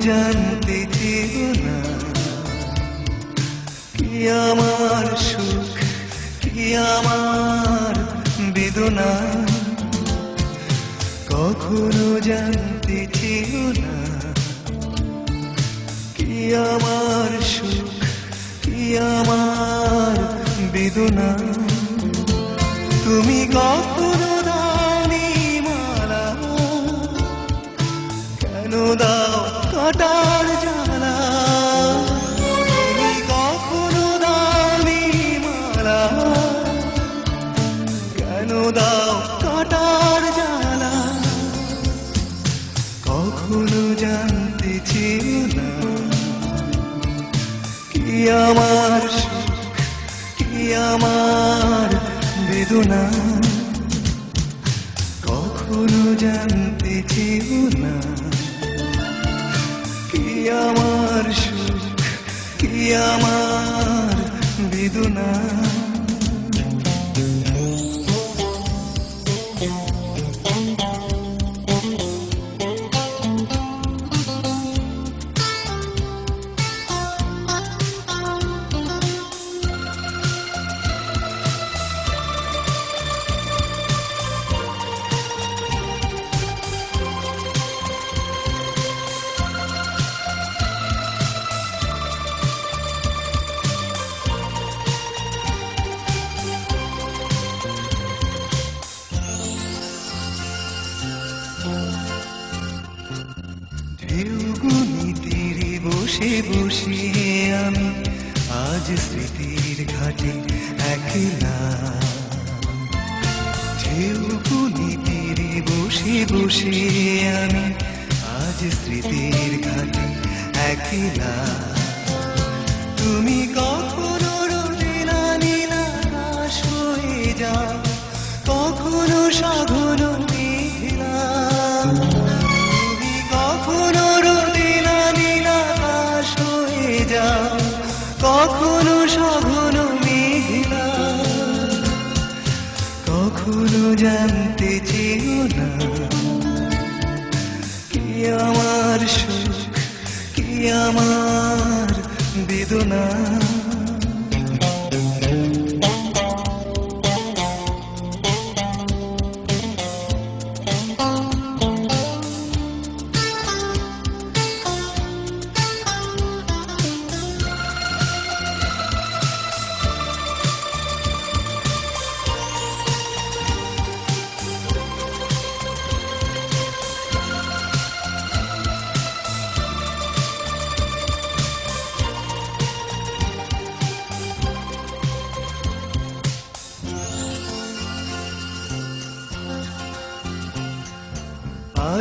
জানতে চেও না কি আমার সুখ কি আমার বেদনা, কখনো জানতে চেও না কি আমার সুখ কি আমার বেদনা। তুমি কখনো দাওনি মালা, কেন দাও কাটার জ্বালা। তুমি কখনো দাওনি মালা, কেন দাও কাটার জ্বালা। কখনো জানতে চেও না কি আমার সুখ কি আমার বেদনা, কখনো জানতে চেও না কি আমার সুখ কি আমার বেদনা। ঢেউগুনি তীরে বসে বসে আমি আজ স্মৃতির ঘাটে একলা। ঢেউগুনি তীরে বসে বসে আমি আজ স্মৃতির ঘাটে একলা। তুমি কখনো রোদেলা নীল আকাশ হয়ে যাও, কখনো সাগর মেঘলা। কখনো সঘন মেঘলা, কখনো জানতে চেও না কি আমার সুখ কি আমার বেদনা।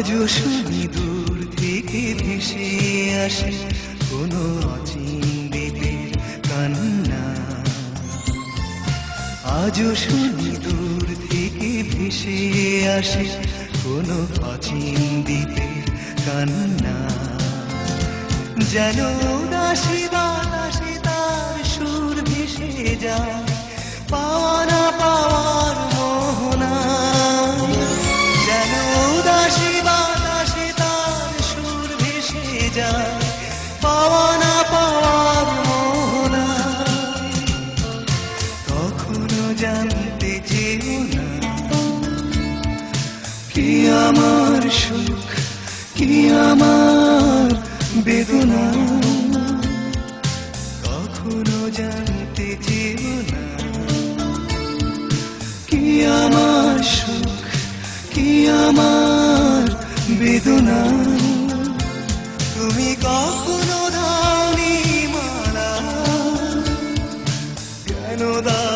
আজও শুনি দূর থেকে ভেসে আসে কোনো অচিন দ্বীপের কান্না। আজও শুনি দূর থেকে ভেসে আসে কোনো অচিন দ্বীপের কান্না। যেন উদাসী বাতাসে তার সুর ভেসে যায়, পাওয়া না পাওয়ার মোহনা। যেন উদাসী বাতাসে তার সুর ভেসে যায়, পাওয়া না পাওয়ার মোহনা। কখনো জানতে চেও না কি আমার সুখ কি আমার বেদনা। কখনো জানতে চেও না কি আমার সুখ কি আমার বেদনা। তুমি কখনো দাওনি মালা, কেন দাও